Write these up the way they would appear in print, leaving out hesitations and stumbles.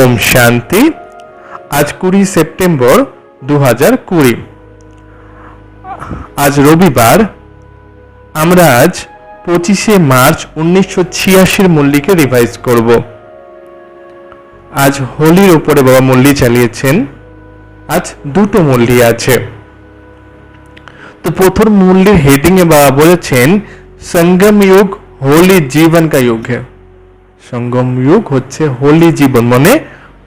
ओम शांति। आज 20 সেপ্টেম্বর 2020। आज रविवार। আমরা আজ 25শে মার্চ 1986 মল্লিকে রিভাইজ করব। আজ হোলির উপরে বাবা মল্লি চালিয়েছেন। আজ দুটো মল্লি আছে। তো প্রথম মল্লির হেডিং এ বাবা বলেছেন संगम युग होली जीवन का युग है। संगम युग হচ্ছে হোলি জীবন মানে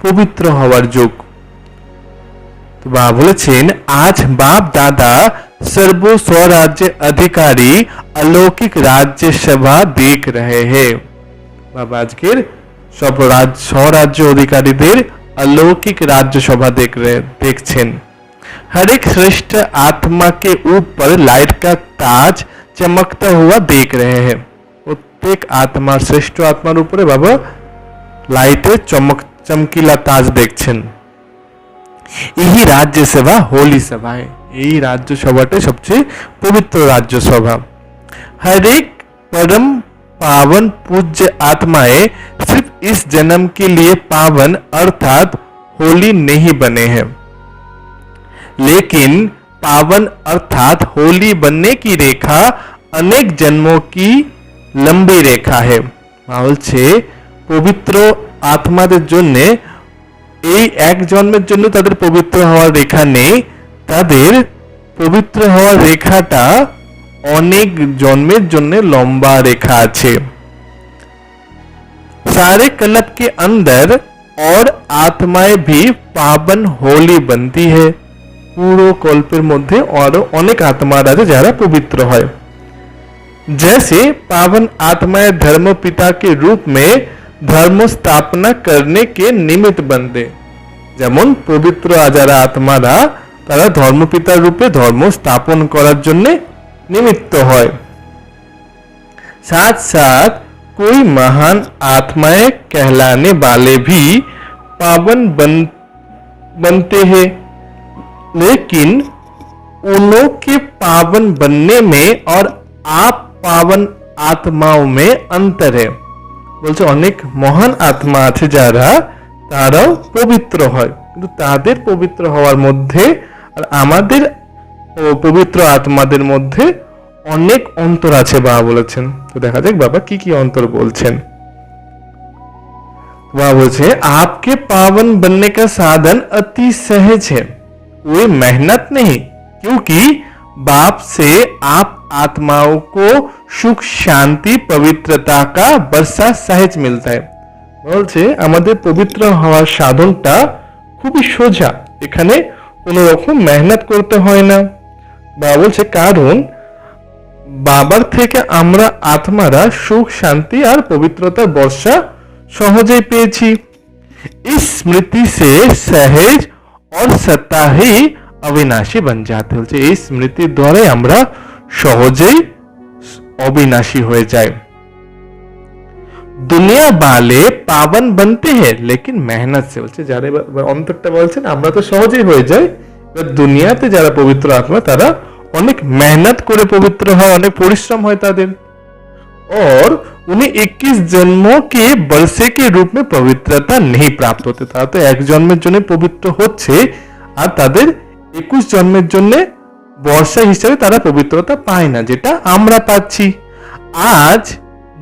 পবিত্র হওয়ার যুগ। तो बाबा बोलेছেন आज बाप दादा सर्व स्वराज्य अधिकारी अलौकिक राज्य सभा देख रहे हैं। बाबा আজকের সব স্বরাজ্য অধিকারীদের अलौकिक राज्य सभा देखছেন। हर एक श्रेष्ठ आत्मा के ऊपर लाइट का ताज चमकता हुआ देख रहे हैं। प्रत्येक आत्मा श्रेष्ठ आत्मार ऊपरे बाबा लाइटे चमकीला ताज देखছেন। यही राज्य सभा होली सभा है। यही राज्य सभाटे सबचेয়ে पवित्र राज्य सभा। हर एक परम पावन पूज्य आत्माएं सिर्फ इस जन्म के लिए पावन अर्थात होली नहीं बने हैं, लेकिन पावन अर्थात होली बनने की रेखा अनेक जन्मों की लंबी रेखा है। বলছে পবিত্র আত্মাদের জন্য এই এক জন্মের জন্য তাদের পবিত্র হওয়ার রেখা নেই, তাদের পবিত্র হওয়ার রেখাটা অনেক জন্মের জন্য লম্বা রেখা আছে। सारे कल्प के अंदर और आत्माएं भी पावन होली बनती है। পুরো কল্পের মধ্যে আরো অনেক আত্মা আছে যারা পবিত্র হয়। जैसे पावन आत्माएं धर्म पिता के रूप में धर्म स्थापना करने के निमित्त बनते। যেমন পবিত্র যারা আত্মারা তারা ধর্মপিতার রূপে ধর্ম স্থাপন করার জন্য निमित्त হয়। साथ साथ कोई महान आत्माएं कहलाने वाले भी पावन बनते हैं, लेकिन उन्हों के पावन बनने में और आप पावन आत्माओं में अंतर है। বলছে অনেক মহান আত্মা আছে যারা তারাও পবিত্র হয়, কিন্তু তাদের পবিত্র হওয়ার মধ্যে আর আমাদের পবিত্র আত্মাদের মধ্যে অনেক অন্তর আছে বাবা বলেছেন। তো দেখা যাক বাবা কি কি অন্তর বলছেন। बाबा बोलते आपके पावन बनने का साधन अति सहज है, कोई मेहनत नहीं, क्योंकि बाप से आप आत्माओं को सुख शांति पवित्रता का वर्षा सहज मिलता है। বলছে আমাদের পবিত্র হওয়ার সাধনটা খুবই সোজা, এখানে কোনো রকম মেহনত করতে হয় না। বাবা বলছে কারণ বাবার থেকে আমরা আত্মারা সুখ শান্তি আর পবিত্রতার বর্ষা সহজেই পেয়েছি। इस स्मृति से सहज और सत्ता ही अविनाशी बन जाते हैं। এই স্মৃতির দ্বারাই আমরা সহজেই অবিনাশী হয়ে যাই। दुनिया वाले पावन बनते हैं लेकिन मेहनत से। বলছে যারা অন্তরটা বলছেন আমরা তো সহজেই হয়ে যাই, দুনিয়াতে যারা পবিত্র আত্মা তারা অনেক মেহনত করে পবিত্র হয়, অনেক পরিশ্রম হয় তাদের। और उन्हें 21 जन्मों के वर्षे के रूप में पवित्रता नहीं प्राप्त होते। তারা তো এক জন্মের জন্য পবিত্র হচ্ছে আর তাদের 21 জন্মের জন্য বর্ষা হিসেবে তারা পবিত্রতা পায় না, যেটা আমরা পাচ্ছি। आज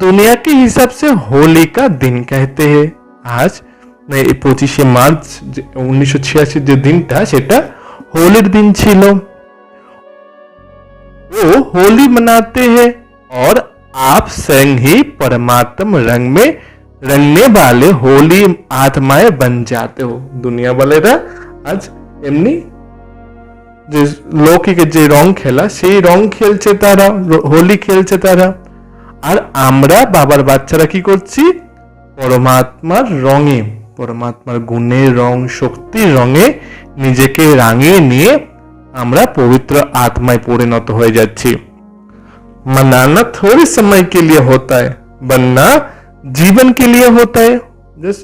दुनिया के हिसाब से होली का दिन कहते हैं। आज 25শে মার্চ 1986 যে দিনটা সেটা হোলির দিন ছিল। वो होली मनाते हैं और आप स्वयं ही परमात्म रंग में रंगने वाले होली आत्माएं बन जाते हो। दुनिया वालेरा आज एमनी যে লৌকিক যে রং খেলা সেই রং খেলছে তারা, হোলি খেলছে তারা। আর আমরা বাবার বাচ্চারা কি করছি? পরমাত্মার রঙে, পরমাত্মার গুণের রং শক্তির রঙে নিজেকে রাঙিয়ে নিয়ে আমরা পবিত্র আত্মায় পরিণত হয়ে যাচ্ছি। मनाना थोड़े समय के लिए होता है, बनना जीवन के लिए होता है। जस्ट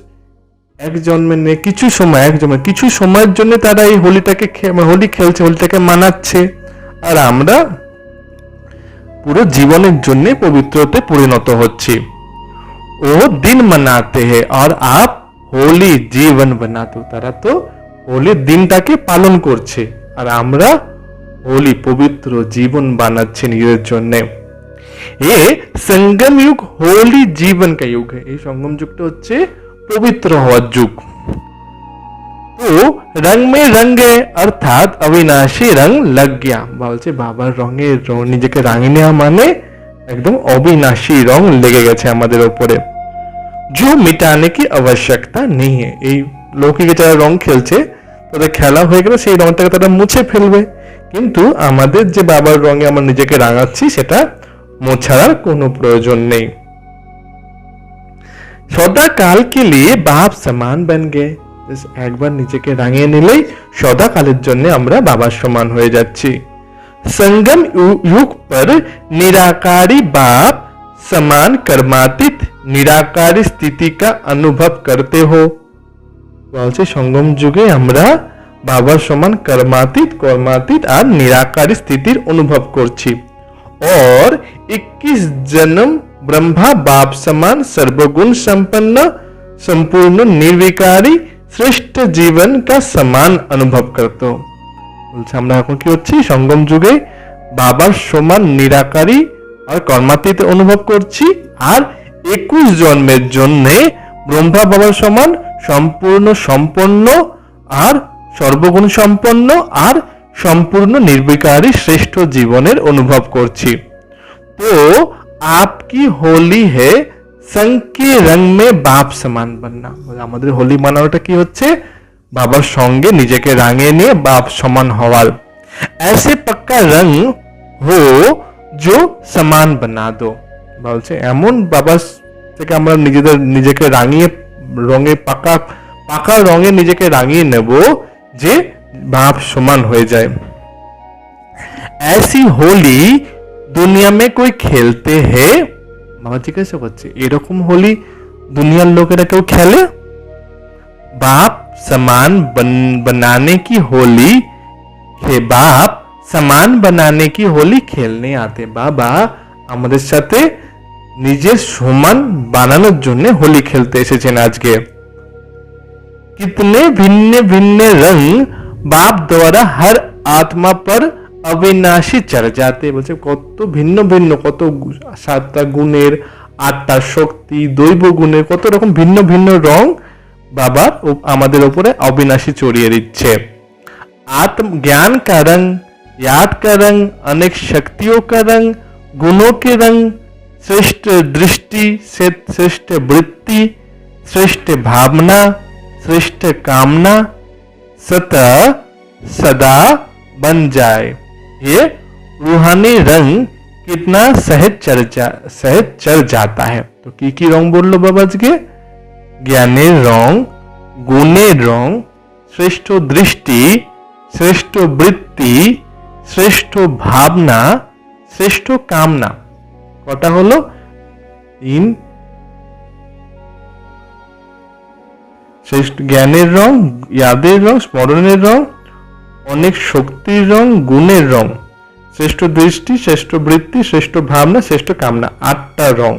এক জন্মে নেই, কিছু সময় এক জন্মে কিছু সময়ের জন্য তারা এই হোলিটাকে হোলি খেলছে, হোলিটাকে মানাচ্ছে। আর আমরা পুরো জীবনের জন্য পবিত্রতে পরিণত হচ্ছি। वो दिन मनाते हैं और आप হোলি জীবন বানাতো, তারা তো হোলির দিনটাকে পালন করছে, আর আমরা হোলি পবিত্র জীবন বানাচ্ছি নিজের জন্য। ये संगम युग होली जीवन का युग है। এই সঙ্গম যুগটা হচ্ছে পবিত্র হওয়ার যুগ। তো রং মে রঙে অর্থাৎ অবিনাশী রং লগ গয়া, বলছে বাবার রঙে নিজেকে রাঙিয়ে নেওয়া মানে একদম অবিনাশী রং লেগে গেছে আমাদের ওপরে। जो मिटाने की आवश्यकता नहीं है। এই লৌকিকে যারা রং খেলছে তাদের খেলা হয়ে গেলে সেই রংটাকে তারা মুছে ফেলবে, কিন্তু আমাদের যে বাবার রঙে আমরা নিজেকে রাঙাচ্ছি সেটা মোছার কোনো প্রয়োজন নেই। সদা কাল के लिए बाप समान बन गए। একবার নিজেকে রাঙিয়ে নিলেই সদা কালের জন্য আমরা বাবার সমান হয়ে যাচ্ছি। संगम युग पर निराकारी बाप समान कर्मातीत निराकारी स्थिति का अनुभव करते हो। বলছে সঙ্গম যুগে আমরা বাবার সমান কর্মাতীত আর নিরাকারী স্থিতির অনুভব করছি। और 21 जन्म ब्रह्मा बाप समान सर्वगुण संपन्न संपूर्ण निर्विकारी श्रेष्ठ जीवन का समान अनुभव करते हो। বলছে আমরা এখন কি হচ্ছি, সঙ্গম যুগে বাবার সমান নিরাকারী আর কর্মাতীত অনুভব করছি, আর 21 জন্মের জন্য ব্রহ্মা বাবার সমান সম্পূর্ণ সম্পন্ন আর সর্বগুণ সম্পন্ন আর সম্পূর্ণ নির্বিকারী শ্রেষ্ঠ জীবনের অনুভব করছি। তো আপকি হোলি হে संग के रंग में बाप समान बनना। আমাদের হোলি মানানোটা কি হচ্ছে, বাবার সঙ্গে নিজেকে রাঙিয়ে নিয়ে বাপ সমান হওয়ার। ऐसे पक्का रंग हो जो समान बना दो। বলছে এমন বাবার থেকে আমরা নিজেকে রাঙিয়ে রঙে পাকা রঙে নিজেকে রাঙিয়ে নেব যে বাপ সমান হয়ে যায়। ऐसी होली दुनिया में कोई खेलते हैं। বাবা জিজ্ঞাসা করছে এরকম হোলি দুনিয়ার লোকেরা কেউ খেলে? बाप समान बनाने की होली बाप समान बनाने की होली खेलने आते। বাবা আমাদের সাথে নিজের সমান বানানোর জন্য হোলি খেলতে এসেছেন আজকে। कितने भिन्न भिन्न रंग बाप द्वारा हर आत्मा पर अविनाशी चढ़ जाते। বলছে কত ভিন্ন ভিন্ন, কত 7টা গুণের 8টা শক্তি দৈব গুণের কত রকম ভিন্ন ভিন্ন রং বাবার আমাদের উপরে অবিনাশী ছড়িয়ে দিচ্ছে। आत्म ज्ञान का रंग, याद का रंग, अनेक शक्तियों का रंग, गुणों के रंग, श्रेष्ठ दृष्टि, श्रेष्ठ वृत्ति, श्रेष्ठ भावना, श्रेष्ठ कामना सदा बन जाए। ये रूहानी रंग कितना सहज चढ़ जाता है। तो की रंग बोल लो बाबा जी के, ज्ञानेर रंग, गुणेर रंग, श्रेष्ठ दृष्टि, श्रेष्ठ वृत्ति, श्रेष्ठ भावना, श्रेष्ठ कामना। कटा हलो 3। শ্রেষ্ঠ জ্ঞানের রং, ইয়াদের রং, স্মরণের রং, অনেক শক্তির রং, গুণের রং, শ্রেষ্ঠ দৃষ্টি, শ্রেষ্ঠ বৃত্তি, শ্রেষ্ঠ ভাবনা, শ্রেষ্ঠ কামনা, 8টা রং।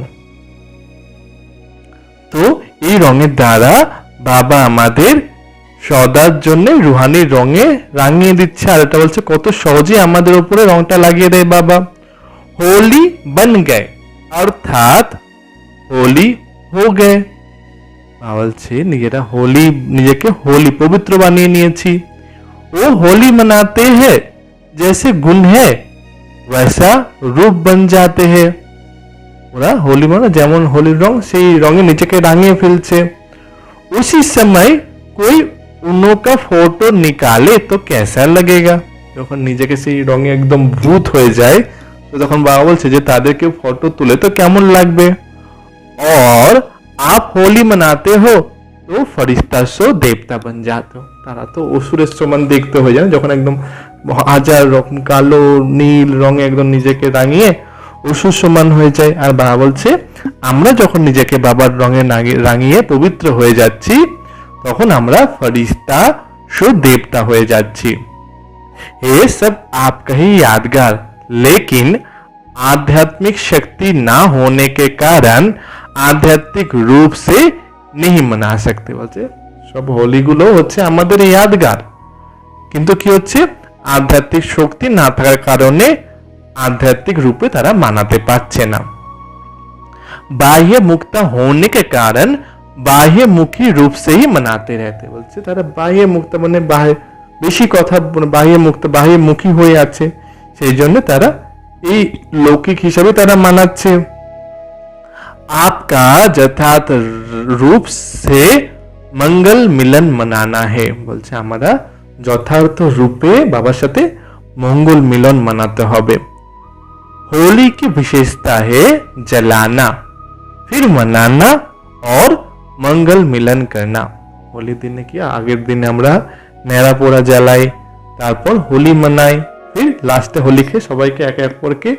তো এই রঙের দ্বারা বাবা আমাদের সদার জন্য রুহানি রঙে রাঙিয়ে দিচ্ছে। আর এটা বলছে কত সহজে আমাদের উপরে রংটা লাগিয়ে দেয় বাবা। হোলি বন গে অর্থাৎ হোলি হো গে। বলছে নিজেকে হোলি পবিত্র বানিয়ে নিয়েছি। ও হোলি মনাতে हैं जैसे गुण है वैसा रूप बन जाते हैं। ওরা হোলি মানে যেমন হোলির রং সেই রঙে নিজেকে রাঙিয়ে ফেলছে। उसी समय कोई उनका फोटो निकाले तो कैसा लगेगा। যখন নিজেকে সেই রঙে একদম ভূত হয়ে যায় তো তখন বাবা বলছে যে তাদেরকে ফটো তুলে তো কেমন লাগবে। और आप होली मनाते हो तो फरिश्ता सो देवता बन जाते हो। তারা তো অসুরের সমান দেখতে হয়ে যায় যখন একদম হাজার রকম কালো নীল রঙে একদম নিজেকে রাঙিয়ে অসুর সমান হয়ে যায়। আর বাবা বলছে আমরা যখন নিজেকে বাবার রঙে রাঙিয়ে পবিত্র হয়ে যাচ্ছি তখন আমরা फरिश्ता सो देवता হয়ে যাচ্ছি। ये सब आपका ही यादगार, लेकिन आध्यात्मिक शक्ति ना होने के कारण आध्यात्मिक रूप से नहीं मना सकते। বলছে সব হোলিগুলো হচ্ছে আমাদের यादगार, কিন্তু কি হচ্ছে আধ্যাত্মিক শক্তি না থাকার কারণে आध्यात्मिक रूपे तारा मानाते पारछे ना। बाह्य मुक्त होने के कारण बाह्य मुखी रूप से ही मनाते रहते। बोलছে तारा बाह्य मुक्त माने बाह्य बेशी कथा बाह्य मुक्त बाह्य मुखी হয়ে আছে, সেই জন্য তারা এই লৌকিক হিসাবে তারা মানাচ্ছে। आपका যথার্থ रूप से मंगल मिलन मनाना है। বলছে আমরা যথার্থ রূপে বাবার সাথে মঙ্গল মিলন মানাতে হবে। होली की विशेषता है जलाना, फिर मनाना और मंगल मिलन करना। होली दिन की आगे दिन আমরা নেড়া পোড়া জ্বালাই, তারপর হোলি মানাই, फिर लास्टे होली के সবাইকে এক এক করে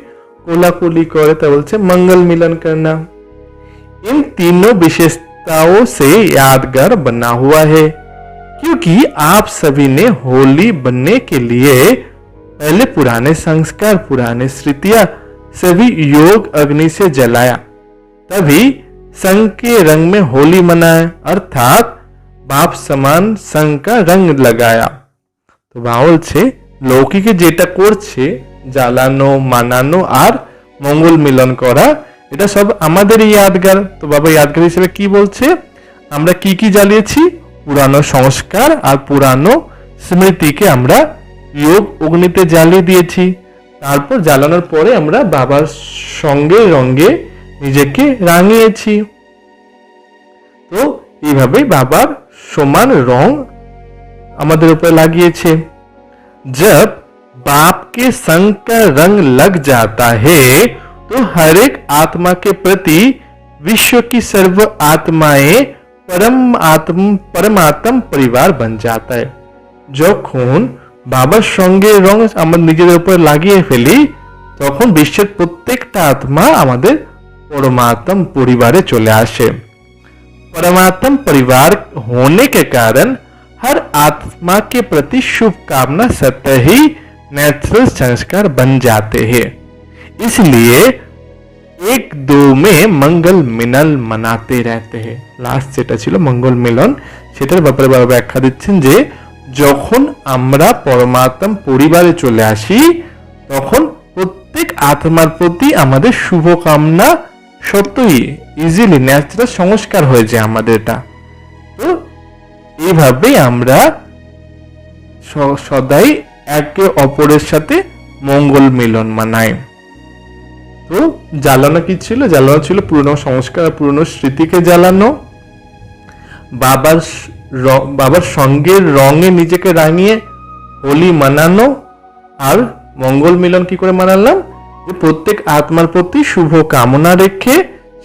কোলাকুলি করে, তা বলছে मंगल मिलन करना। इन तीनों विशेषताओं से यादगार बना हुआ है, क्योंकि आप सभी ने होली बनने के लिए पहले पुराने संस्कार पुराने स्मृतियां सभी योग अग्नि से जलाया, तभी संग के रंग में होली मनाया, अर्थात बाप समान संग का रंग लगाया। तो বলছে লৌকিকে যেটা করছে জ্বালানো মানানো আর মঙ্গল মিলন করা, এটা সব আমাদের यादगार। তো বাবা यादगार হিসেবে কি বলছে, আমরা কি কি জ্বালিয়েছি, পুরানো সংস্কার আর পুরানো স্মৃতিকে আমরা योग অগ্নিতে জ্বালিয়ে দিয়েছি। তারপর জ্বালানোর পরে আমরা বাবার সঙ্গে রঙে নিজেকে রাঙিয়েছি। তো এইভাবেই বাবার সমান রং আমাদের উপরে লাগিয়েছে। जब बाप के संग का रंग लग जाता है तो हर एक आत्मा के प्रति विश्व की सर्व आत्माएं परमात्म परिवार बन जाता है। যখন বাবার সঙ্গে রং আমরা নিজেদের উপর লাগিয়ে ফেলি, তখন বিশ্বের প্রত্যেকটা আত্মা আমাদের परमात्म परिवारे चले आसे। परमात्म परिवार होने के कारण हर आत्मा के प्रति शुभकामना सत्य ही नेचुरल संस्कार बन जाते हैं। इसलिए एक दो में मंगल मिलन मनाते रहते हैं। लास्ट যেটা ছিল मंगल मिलन, সেটার ব্যাপারে বাবা ব্যাখ্যা দিচ্ছেন যে যখন আমরা পরমাত্ম পরিবারে চলে আসি, তখন প্রত্যেক আত্মার প্রতি আমাদের শুভকামনা সত্যই ইজিলি ন্যাচারাল সংস্কার হয়ে যায় আমাদের এটা। তো এইভাবেই আমরা সদাই একে অপরের সাথে মঙ্গল মিলন মানাই। তো জ্বালানো কি ছিল, জ্বালানো ছিল পুরনো সংস্কার পুরনো স্মৃতিকে জ্বালানো, বাবার সঙ্গের রঙে নিজেকে রাঙিয়ে হোলি মানানো। আর মঙ্গল মিলন কি করে মানালাম, যে প্রত্যেক আত্মার প্রতি শুভ কামনা রেখে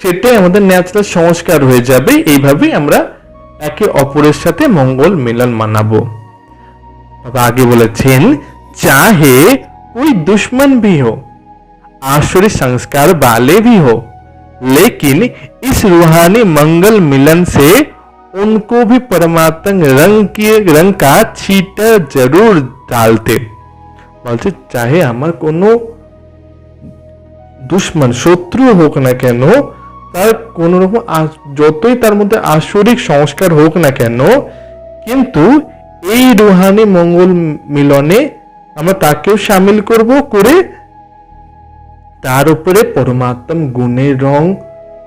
সেটাই আমাদের ন্যাচারাল সংস্কার হয়ে যাবে। এইভাবেই আমরা একে অপরের সাথে মঙ্গল মিলন মানাবো। বাবা আগে বলেছেন, চাহে कोई दुश्मन भी हो, आसुरी संस्कार वाले भी हो, लेकिन इस रूहानी मंगल मिलन से उनको भी परमात्मा रंग का छींटा जरूर डालते। বলছে চাহে আমার কোনো দুশ্মন শত্রু হোক না কেন, তার কোন রকম যতই তার মধ্যে আসরিক সংস্কার হোক না কেন, কিন্তু এই রুহানি মঙ্গল মিলনে আমরা তাকেও শামিল করব, করে তার উপরে পরমাত্ম গুণের রং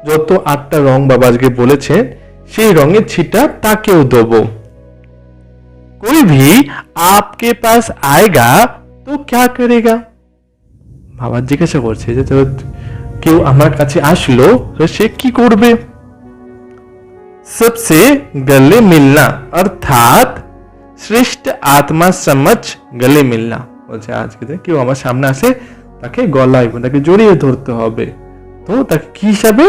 যত 8টা রং বাবা আজকে বলেছেন সেই রঙের ছিটা তাকেও দেব। कोई भी आपके पास आएगा तो क्या करेगा। বাবা জিজ্ঞাসা করছে যে কেউ আমার কাছে আসলো তো সে কি করবে। सबसे गले मिलना अर्थात श्रेष्ठ आत्मा समझ गले मिलना। বলছে আজকে কেউ আমার সামনে আসে তাকে গলায় তাকে জড়িয়ে ধরতে হবে। তো তাকে কি হিসাবে,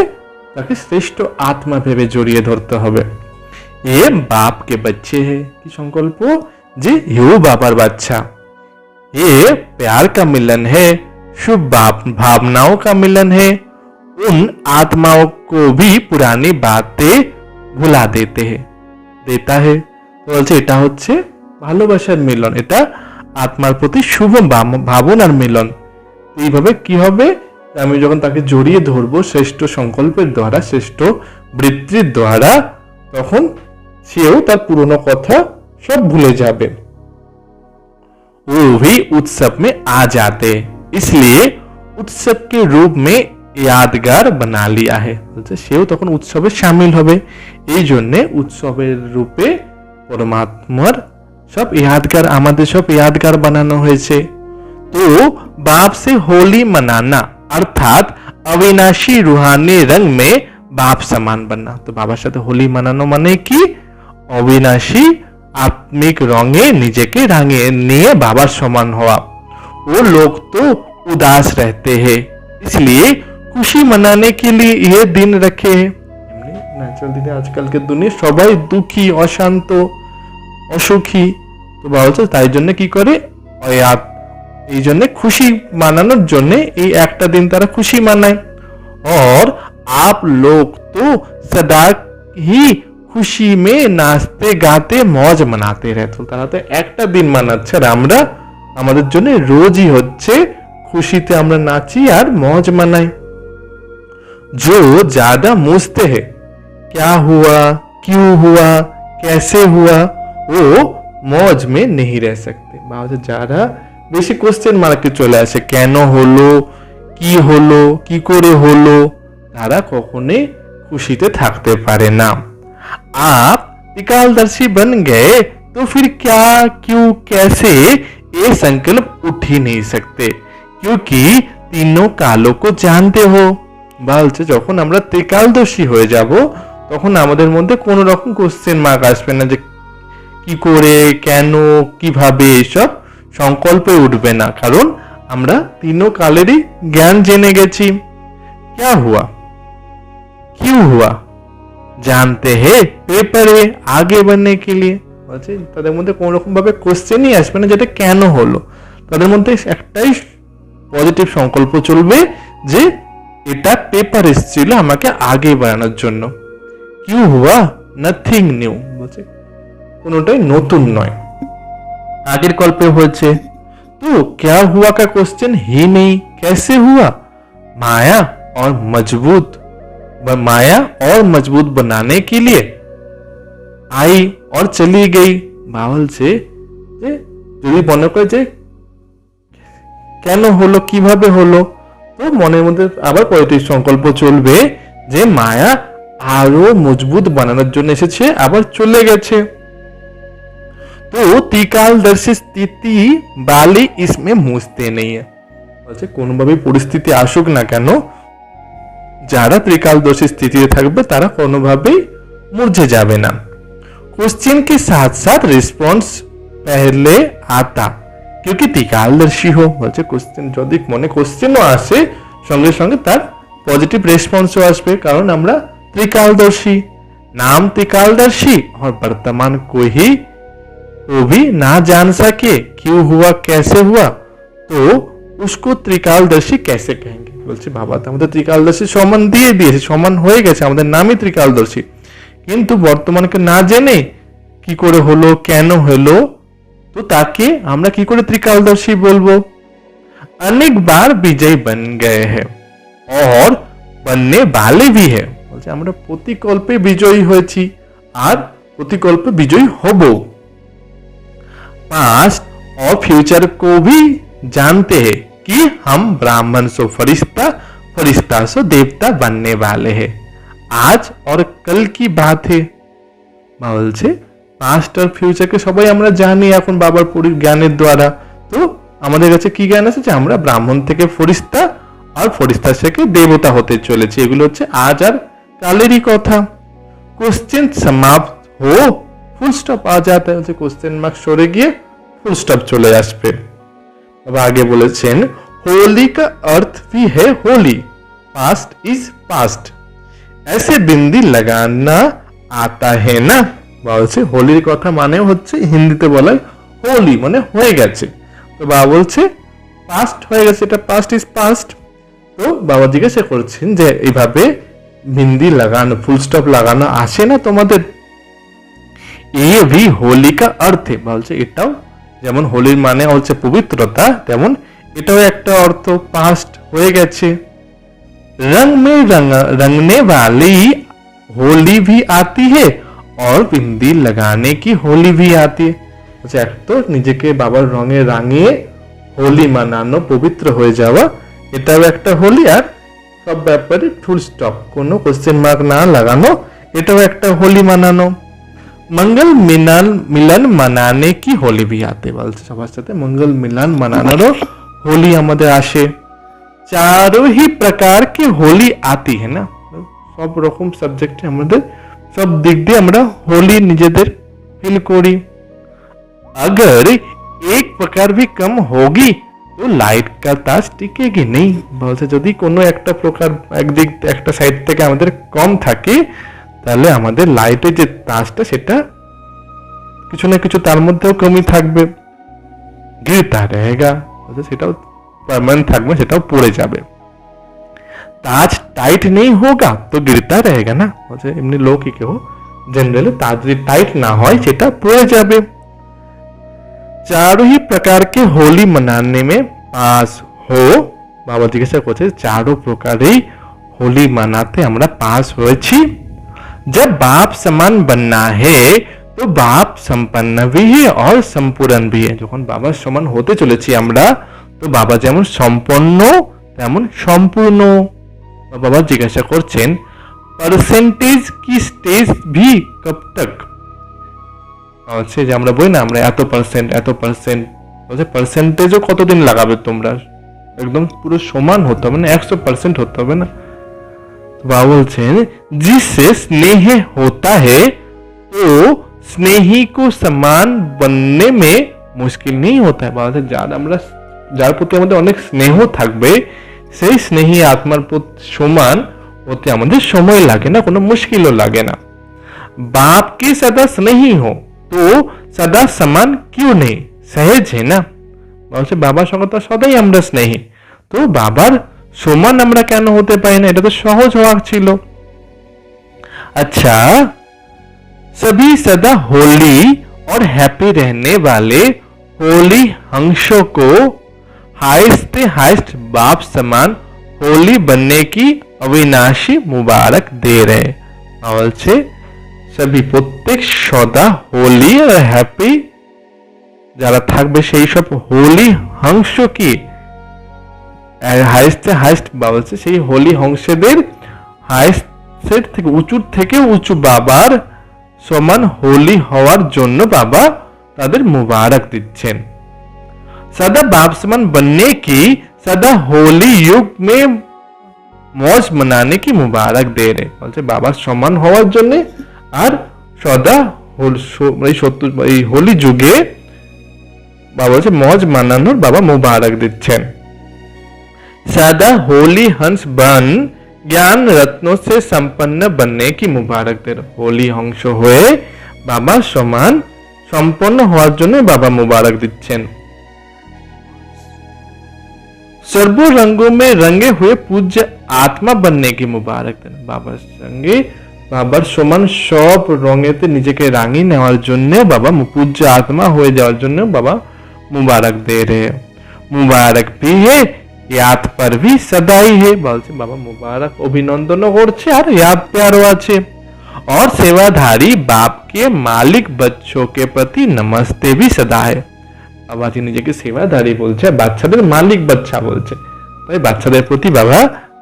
তাকে শ্রেষ্ঠ আত্মা ভেবে জড়িয়ে ধরতে হবে। ये बाप के बच्चे हैं की संकल्प जे यो बाबार बच्चा, ये प्यार का मिलन है, शुभ भावनाओं का मिलन है। उन आत्माओं को भी पुरानी बातें भुला देता है। तो বলছে এটা হচ্ছে ভালোবাসার মিলন, এটা আত্মার প্রতি শুভ ভাবনার মিলন। এইভাবে কি হবে, আমি যখন তাকে জড়িয়ে ধরবো শ্রেষ্ঠ সংকল্পের দ্বারা শ্রেষ্ঠ বৃত্তির দ্বারা, তখন সেও তার পুরনো কথা সব ভুলে যাবে। वो भी उत्सव में आ जाते, इसलिए उत्सव के रूप में यादगार बना लिया है। সেও তখন উৎসবে শামিল হবে, এই জন্যে উৎসবের রূপে পরমাত্মার সব यादगार আমাদের সব यादगार বানানো হয়েছে। तो बाप से होली मनाना अर्थात अविनाशी रूहानी रंग में बाप समान बनना। तो বাবার সাথে হোলি মানানো মানে কি? অবিনাশী आत्मिक रंगे निजेके रंगे निये बाबा समान हुआ। वो लोग तो उदास रहते हैं, इसलिए खुशी मनाने के लिए ये दिन रखे हैं। ন্যাচারাল দিনে আজকালকে দুনিয়া সবাই দুঃখী, অশান্ত, অসুখী। তো বাবা তাই জন্য কি করে, এই জন্য খুশি মানানোর জন্য এই একটা দিন তারা খুশি মানায়। और आप लोग तो सदा ही খুশি মে নাচতে গাতে মজ মানাতে रहते। তারা তো একটা দিন মানাচ্ছে, আর আমরা আমাদের জন্য রোজই হচ্ছে খুশিতে আমরা নাচি আর মজ মানাই। जो ज्यादा मूझते हैं क्या हुआ, क्यों हुआ, कैसे हुआ, वो मौज में नहीं रह सकते। যারা বেশি কোশ্চেন মার্কে চলে আসে, কেন হলো, কি হলো, কি করে হলো, তারা কখনোই খুশিতে থাকতে পারে না। आप त्रिकालदर्शी बन गए तो फिर क्या, क्यों, कैसे ये संकल्प उठ ही नहीं सकते, क्योंकि तीनों कालों को जानते हो। বলছে যখন আমরা ত্রিকালদর্শী হয়ে যাব তখন আমাদের মধ্যে কোনো রকম কোশ্চেন মার্ক আসবে না, যে কি করে, কেন, কিভাবে, এসব সংকল্পে উঠবে না, কারণ আমরা তিনও কালেরই জ্ঞান জেনে গেছি। क्या हुआ, क्यों हुआ, জানতে হে পেপারে আগে বাড়নে কে লিয়ে। বলছে তাদের মধ্যে কোন রকম ভাবে কোশ্চেনই আসবে না যেটা কেন হলো, তাদের মধ্যে একটাই পজিটিভ সংকল্প চলবে যে এটা পেপার এসেছিল আমাকে আগে বাড়ানোর জন্য। কিউ হুয়া, নাথিং নিউ, বলছে কোনোটাই নতুন নয়, আগের কল্পে হয়েছে। তো क्या हुआ का क्वेश्चन ही नहीं, कैसे हुआ, माया और मजबूत माया और मजबूत बनाने के लिए आई और चली गई। বাউল যে যদি মনে করে যে কেন হলো, কিভাবে হলো, তো মনের মধ্যে আবার পজিটিভ সংকল্প চলবে যে মায়া আরো মজবুত বানানোর জন্য এসেছে, আবার চলে গেছে। তো त्रिकालदर्शी स्थिति वाली इसमें मूझते नहीं है। বলছে কোনোভাবে পরিস্থিতি আসুক না কেন, যারা ত্রিকালদর্শী স্থিতিতে থাকবে তারা কোনোভাবেই মূর্ছে যাবে না। क्वेश्चन के साथ साथ रिस्पॉन्स पहले आता क्योंकि त्रिकालदर्शी हो। বলছে কোশ্চেন যদি মনে কোশ্চেনও আসে সঙ্গে সঙ্গে তার পজিটিভ রেসপন্সও আসবে, কারণ আমরা त्रिकालदर्शी। नाम त्रिकालदर्शी और वर्तमान को ही वो भी ना जान सके क्यों हुआ, कैसे हुआ, तो उसको त्रिकालदर्शी कैसे कहेंगे। বলছে বাবা তো আমাদের ত্রিকালদর্শী সমান দিয়ে দিয়েছে, সমান হয়ে গেছে, আমাদের নামই ত্রিকালদর্শী, কিন্তু বর্তমানকে না জেনে কি করে হলো, কেন হলো, তো তাকে আমরা কি করে ত্রিকালদর্শী বলবো। অনেক বার বিজয় बन गए हैं और बनने वाले भी है। বলছে আমরা প্রতিকল্পে বিজয়ী হয়েছি আর প্রতিকল্পে বিজয়ী হব। पास्ट और फ्यूचर को भी जानते हैं कि हम ब्राह्मण सो फरिश्ता, फरिश्ता सो देवता बनने वाले हैं। आज और कल की बात है। বলছে পাস্ট আর ফিউচারকে সবাই আমরা জানি এখন বাবার জ্ঞানের দ্বারা। তো আমাদের কাছে কি জ্ঞান আছে যে আমরা ব্রাহ্মণ থেকে ফরিস্তা আর ফরিস্তা থেকে দেবতা হতে চলেছি। এগুলো হচ্ছে আজ আর কালেরই কথা। কোশ্চেন সমাপ্ত হো, ফুল স্টপ आ जाता है। কোশ্চেন মার্ক সরে গিয়ে ফুল স্টপ চলে আসবে। বাবা আগে বলেছেন होली का अर्थ भी है होली, पास्ट इज पास्ट, ऐसे बिंदी लगाना आता है ना। বলছে হোলির কথা মানে হচ্ছে হিন্দিতে বলা হোলি মানে হয়ে গেছে। তো বাবা বলছে পাস্ট হয়ে গেছে, এটা পাস্ট ইজ পাস্ট। তো বাবা জিজ্ঞাসা করছেন যে এইভাবে বিন্দি লাগানো, ফুল স্টপ লাগানো আসে না তোমাদের। ये भी होली का अर्थ है। বলছে এটাও যেমন হোলির মানে হচ্ছে পবিত্রতা, তেমন এটাও একটা অর্থ, পাস্ট হয়ে গেছে। रंग में रंगने वाली होली भी आती है और बिंदी लगाने की होली भी आती है। বলছে এক তো নিজেকে বাবার রঙে রাঙিয়ে হোলি মানানো, পবিত্র হয়ে যাওয়া, এটাও একটা হোলি। আর সব ব্যাপারে ফুল স্টপ, কোনো কোশ্চেন মার্ক না লাগানো, এটাও একটা হোলি মানানো। मंगल मिलन मनाने की होली भी आते, বলছে সবার সাথে मंगल मिलन मनानोरो होली আমাদের আসে। चारों ही प्रकार की होली आती है ना, সব রকম সাবজেক্টে আমাদের সব দিক দিয়ে আমরা হোলি নিজেদের ফিল করি। अगर एक प्रकार भी कम होगी तो लाइट का ताज टिकेगी नहीं, বলছে যদি কোনো একটা প্রকার একদিক একটা সাইড থেকে আমাদের কম থাকে তাহলে আমাদের লাইটের যে তাজটা সেটা কিছু না কিছু তার মধ্যেও কমই থাকবে। गिरता रहेगा, সেটাও পার্মানেন্ট থাকবে, সেটাও পড়ে যাবে। তাজ টাইট নেই হোগা তো गिरता रहेगा না, বলছে এমনি লোকই কেউ जनरली ताज যদি টাইট না হয় সেটা পড়ে যাবে। चारों ही प्रकार के होली मनाने में पास हो, বাবা জিজ্ঞাসা করছে চারো প্রকারেই হোলি মানাতে আমরা পাস হয়েছি। जब बाप समान बनना है तो बाप संपन्न भी है और संपूर्ण भी है, যখন বাবার সমান হতে চলেছি আমরা তো বাবা যেমন সম্পন্ন তেমন সম্পূর্ণ। বাবা জিজ্ঞাসা করছেন পার্সেন্টেজ কি স্টেজ भी कब तक, বলছে যে আমরা বই না আমরা এত পার্সেন্ট বলছে পার্সেন্টেজও কতদিন লাগাবে তোমরা, একদম পুরো সমান হতে হবে না, 100% হতে হবে না। बाबा बोलছেন जिससे स्नेह होता है तो स्नेही को समान बनने में मुश्किल नहीं होता है, বাবা যার আমরা যার প্রতি আমাদের অনেক স্নেহ থাকবে সেই স্নেহী আত্মার প্রতি সমান হতে আমাদের সময় লাগে না, কোনো মুশকিলও লাগে না। बाप के सदा स्नेही हो तो सदा समान क्यों नहीं, सहज है ना, বলছে বাবার সঙ্গে তো সদাই আমরা স্নেহী, তো বাবার সমান আমরা কেন হতে পারি না, এটা তো সহজ হওয়ার ছিল। अच्छा सभी सदा होली और हैप्पी रहने वाले होली हंसों को हाईएस्ट बाप समान होली बनने की अविनाशी मुबारक दे रहे, বলছে সবই প্রত্যেক সদা হোলি আর হ্যাপি যারা থাকবে সেই সব হোলি হংস কি হাইস্ট বলছে সেই হোলি হংসদের হাইস্টের থেকে উঁচু বাবার সমান হোলি হওয়ার জন্য বাবা তাদের মুবারক দিচ্ছেন। सदा बाप समान बनने की सदा होली युग में मौज मनाने की मुबारक दे रहे, বলছে বাবার সমান হওয়ার জন্য আর সদা এই হোলি যুগে বাবা বলছে মজ মানানোর বাবা মুবারক দিচ্ছেন। सदा होली हंस बन ज्ञान रत्नों से संपन्न बनने की मुबारक दे रहे, होली हंस হয়ে বাবা সমান সম্পন্ন হওয়ার জন্য বাবা মুবারক দিচ্ছেন। सर्व रंगों में रंगे हुए पूज्य आत्मा बनने की मुबारक देन, বাবার সঙ্গে বাবার সমান সব রঙেতে নিজেকে রাঙিয়ে নেওয়ার জন্য বাবা পূজ্য আত্মা হয়ে যাওয়ার জন্য বাবা মুবারক দে রে। মুবারক भी है याद पर भी सदाई है, বলছে বাবা মুবারক অভিনন্দনও করছে আর याद प्यारो আছে। और सेवाधारी बाप के मालिक बच्चों के प्रति नमस्ते भी सदा है, বাবা নিজেকে সেবাধারী বলছে, বাচ্চাদের মালিক বাচ্চা বলছে, তাই বাচ্চাদের প্রতি বাবা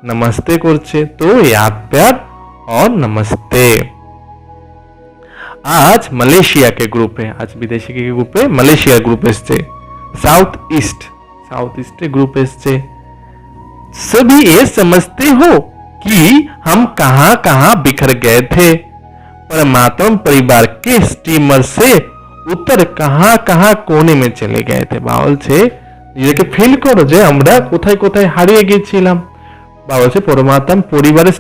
নমস্তে করছে। তো याद प्यार और नमस्ते। आज मलेशिया के ग्रुप है, आज विदेशी के ग्रुप है, मलेशिया ग्रुप एसছে, साउथ ईस्ट ग्रुप एसছে। सभी ये समझते हो कि हम कहां कहां बिखर गए थे, परमात्मा परिवार के स्टीमर से उतर कहां कहां कोने में चले गए थे, বলছে নিজেকে ফিল করো যে আমরা কোথায় কোথায় হারিয়ে গিয়েছিলাম। বাবা বলছে পরমাত্মা পরিবারের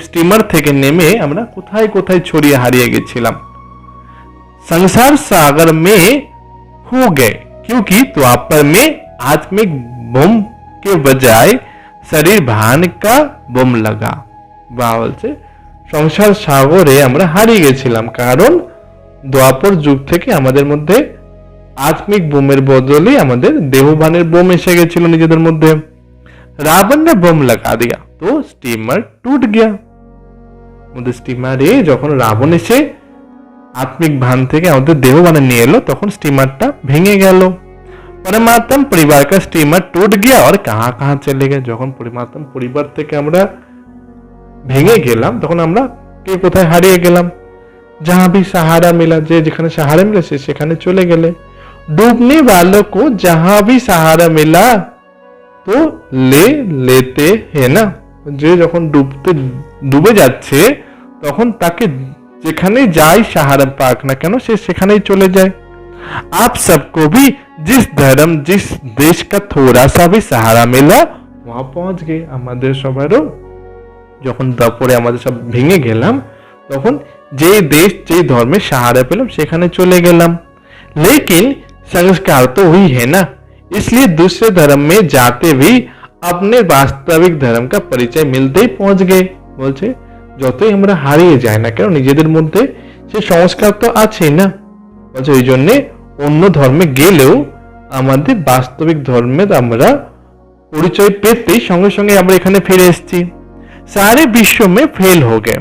স্টিমার থেকে নেমে আমরা কোথায় কোথায় ছড়িয়ে হারিয়ে গেছিলাম। संसार सागर में खो गए क्योंकि द्वापर में आत्मिक बम के बजाय शरीर भान का बम लगा, বাবা বলছে সংসার সাগরে আমরা হারিয়ে গেছিলাম কারণ দ্বাপর যুগ থেকে আমাদের মধ্যে आत्मिक বোমের বদলে আমাদের দেহবানের বোম এসে গেছিল নিজেদের মধ্যে। रावण ने बम लगा दिया तो स्टीमर टूट गया, স্টিমারে যখন রাবণ এসে আত্মিক ভান থেকে আমাদের দেহ বানে নিয়ে এলো, তখন স্টিমারটা ভেঙে গেল। परमात्म परिवार का स्टीमर टूट गया और कहां कहां चले गए। যখন পরমাত্ম পরিবার থেকে আমরা ভেঙে গেলাম তখন আমরা কে কোথায় হারিয়ে গেলাম। जहां भी सहारा मिला, যে যেখানে सहारा मिला সে সেখানে চলে গেলে। डूबने वालों को जहां भी सहारा मिला तो ले लेते हैं ना। যে যখন ডুবে যাচ্ছে তখন তাকে যেখানে যাই সাহারা পাক না কেন সে সেখানেই চলে যায়। आप सबको भी जिस धर्म जिस देश का थोड़ा सा भी सहारा मिला वहां पहुंच गए। আমাদের সবারও যখন তারপরে আমাদের সব ভেঙে গেলাম তখন যে দেশ যে ধর্মের সাহারা পেলাম সেখানে চলে গেলাম। लेकिन संस्कार तो हुई है ना, इसलिए दूसरे धर्म में जाते भी अपने वास्तविक धर्म का परिचय मिलते ही पहुंच गए। বলছে যতই আমরা হারিয়ে যাই না কেন নিজেদের মধ্যে সে সংস্কার তো আছেই না। বলছে ওই জন্যে অন্য ধর্মে গেলেও আমাদের বাস্তবিক ধর্মের আমরা পরিচয় পেতেই সঙ্গে সঙ্গে আমরা এখানে ফিরে এসেছি। সারে বিশ্ব में फेल हो गए,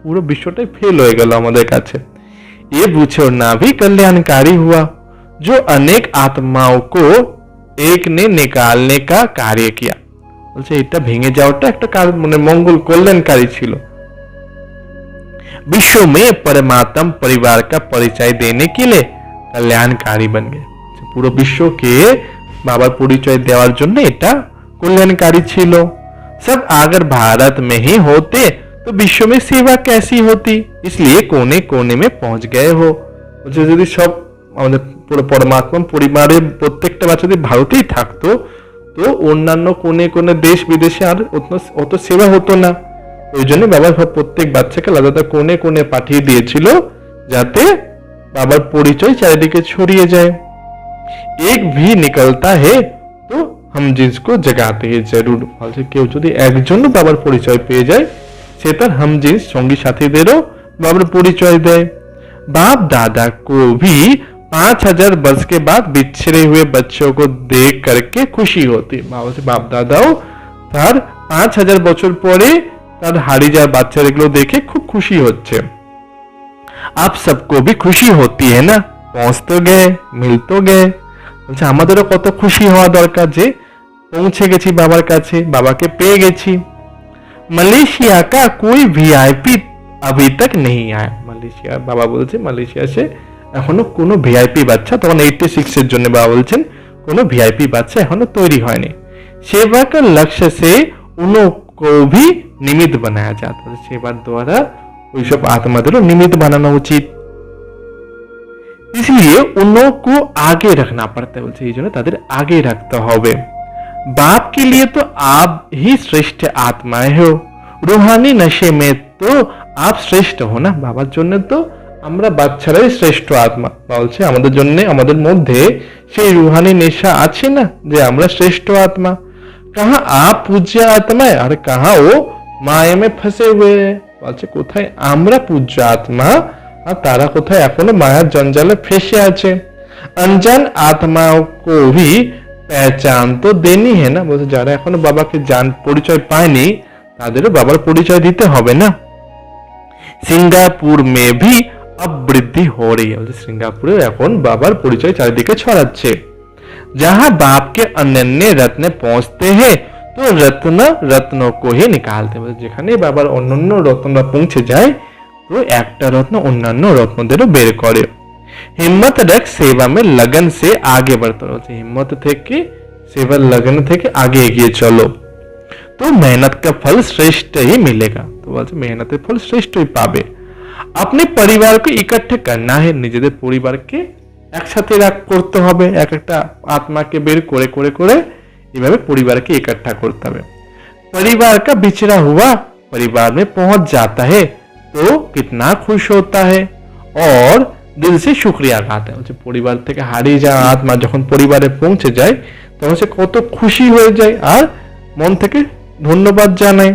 পুরো বিশ্বটাই ফেল হয়ে গেল আমাদের কাছে। ये पूछो ना भी कल्याणकारी हुआ जो अनेक आत्माओं को एक ने निकालने का कार्य किया। বলছে এটা ভেঙে যাওয়াটা একটা মানে মঙ্গল কল্যাণকারী ছিল। विश्व में परमात्म परिवार का परिचय देने के लिए कल्याणकारी बन गए। পুরো বিশ্বকে বাবার পরিচয় দেওয়ার জন্য এটা কল্যাণকারী ছিল। सब अगर भारत में ही होते तो विश्व में सेवा कैसी होती, इसलिए कोने कोने में पहुंच गए हो। যদি সব আমাদের পুরো পরমাত্মা পরিবারের প্রত্যেকটা বাচ্চা যদি ভারতেই থাকতো তো অন্যান্য কোনে কোনে দেশ বিদেশে আর অত সেবা হতো না। ওই জন্য বাবার প্রত্যেক বাচ্চাকে আলাদা কোনে কোনে পাঠিয়ে দিয়েছিল যাতে বাবার পরিচয় চারিদিকে ছড়িয়ে যায়। एक भी निकलता है तो हम जिसको जगाते हैं जरूर। বলছে কেউ যদি একজন বাবার পরিচয় পেয়ে যায় সে তার हम जिस সঙ্গী সাথীদেরও बाबर परिचय दे। बाप दादा को भी 5000 वर्ष के बाद बिछड़े हुए बच्चों को देख करके खुशी होती। बाप दादाओ तार 5000 বছর পরে তার হারিয়ে যাওয়া বাচ্চাগুলো দেখে খুব খুশি হচ্ছে। आप सबको भी खुशी होती है ना, पहुंच तो गए मिल तो गए। বলছে আমাদেরও কত খুশি হওয়া দরকার যে পৌঁছে গেছি বাবার কাছে, বাবাকে পেয়ে গেছি। মালয়েশিয়া का कोई वीआईपी अभी तक नहीं आया। মালয়েশিয়া বাবা বলছে মালয়েশিয়া সে এখনো কোনো ভিআইপি বাচ্চা, তখন 86 এর জন্য বাবা বলছেন কোনো ভিআইপি বাচ্চা এখনো তৈরি হয়নি। सेवा का लक्ष्य से उनको भी निमित्त बनाया जाता है। सेवार द्वारा ওইসব আত্মাদেরও নিমিত্ত বানানো উচিত। इसलिए उनको आगे रखना पड़ता है। বলছে এই জন্য তাদের আগে রাখতে হবে। बाप के लिए तो आप ही श्रेष्ठ आत्माएं हो, रूहानी नशे में तो आप श्रेष्ठ हो ना। বাবার জন্য তো আমরা বাচ্চারাই শ্রেষ্ঠ আত্মা। বলছে আমাদের জন্য আমাদের মধ্যে সেই রুহানি নেশা আছে না যে আমরা শ্রেষ্ঠ আত্মা। कहाँ आप पूज्य आत्मा है और कहाँ वो माया में फंसे हुए है। বলছে কোথায় আমরা পূজ্য আত্মা আর তারা কোথায় এখনো মায়ার জঞ্জালে ফেসে আছে। अनजान आत्माओं को भी पहचान तो देनी है ना। বলছে যারা এখনো বাবাকে পরিচয় পায়নি তাদেরও বাবার পরিচয় দিতে হবে না। सिंगापुर में भी अब वृद्धि हो रही है। सिंगापुरे এখন বাবার পরিচয় চারিদিকে ছড়াচ্ছে। जहां बाप के अनन्य रत्न पहुंचते हैं तो रत्न रत्नों को ही निकालते हैं। যেখানে বাবার অনন্য রত্নরা পৌঁছে যায় তো একটা রত্ন অন্যান্য রত্নদেরও বের করে। हिम्मत रख सेवा में लगन से आगे बढ़ते रहो। हिम्मत থেকে सेवा लगन থেকে आगे এগিয়ে চলো तो मेहनत का फल श्रेष्ठ ही मिलेगा। तो বলছে মেহনতের ফল শ্রেষ্ঠই পাবে। अपने परिवार को इकट्ठे करना है। নিজেদের পরিবারকে একসাথে করতে হবে। এক একটা আত্মাকে বের করে করে করে এইভাবে পরিবারকে इकट्ठा করতে হবে। परिवार का बिछड़ा हुआ परिवार में पहुंच जाता है तो कितना खुश होता है और दिल से शुक्रिया गाता है। পরিবার থেকে হারিয়ে যাওয়া আত্মা যখন পরিবারে পৌঁছে যায় তখন সে কত খুশি হয়ে যায় আর মন থেকে ধন্যবাদ জানায়।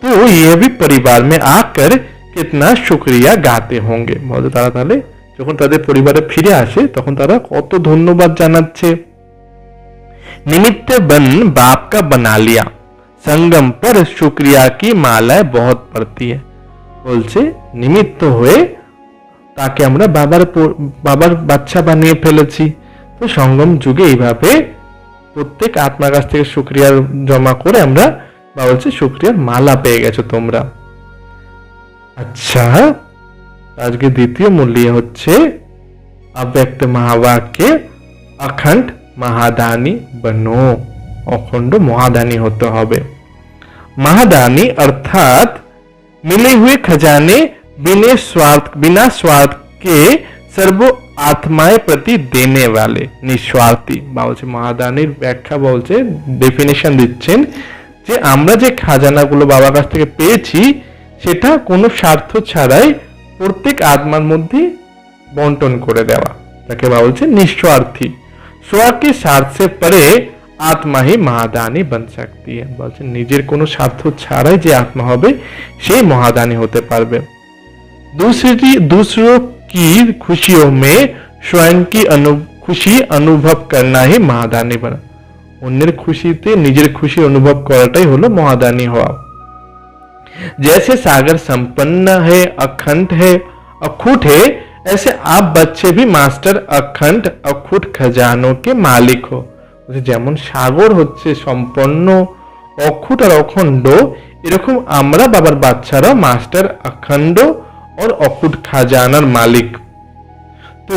तो ये भी परिवार में आकर कितना शुक्रिया गाते होंगे। বলতে তারা তাহলে যখন তাদের পরিবারে ফিরে আসে তখন তারা কত ধন্যবাদ জানাচ্ছে। निमित्त बन बाप का बना लिया, संगम पर शुक्रिया की मालाएं बहुत पड़ती है। বলছে নিমিত্ত হয়ে তাকে আমরা বাবার বাচ্চা বানিয়ে ফেলেছি। তো সঙ্গম যুগে এইভাবে প্রত্যেক আত্মার কাছ থেকে শুকরিয়ার জমা করে আমরা বলছি শুকরিয়ার মালা পেয়ে গেছো তোমরা। আচ্ছা, আজকে দ্বিতীয় মূল্য হচ্ছে अव्यक्त महावाक्य अखंड महादानी बनो। अखंड महादानी होते হবে। महादानी अर्थात मिले हुए खजाने बिना स्वार्थ के सर्व आत्माएं प्रति देने वाले निस्वार्थी। বলছে মহাদানির ব্যাখ্যা বলছে ডেফিনেশন দিচ্ছেন যে আমরা যে খাজানাগুলো বাবার কাছ থেকে পেয়েছি সেটা কোনো স্বার্থ ছাড়াই প্রত্যেক আত্মার মধ্যে বন্টন করে দেওয়া, তাকে বলছে নিঃস্বার্থী। স্ব के स्वार्थ से परे आत्मा ही महादानी बन सकती है। বলছে নিজের কোনো স্বার্থ ছাড়াই যে আত্মা হবে সেই মহাদানী হতে পারবে। दूसरों की खुशियों में स्वयं की खुशी अनुभव करना ही महादानी बना। অন্যের খুশিতে নিজের খুশি অনুভব করাটাই হলো মহাদানী হওয়া। जैसे सागर संपन्न है, अखंड है, अखूट है, ऐसे आप बच्चे भी मास्टर अखंड अखूट खजानों के मालिक हो। যেমন সাগর হচ্ছে সম্পন্ন, অখুট আর অখণ্ড, এরকম আমরা বাবার বাচ্চারা মাস্টার अखंड और अखूट खजानार मालिक। तो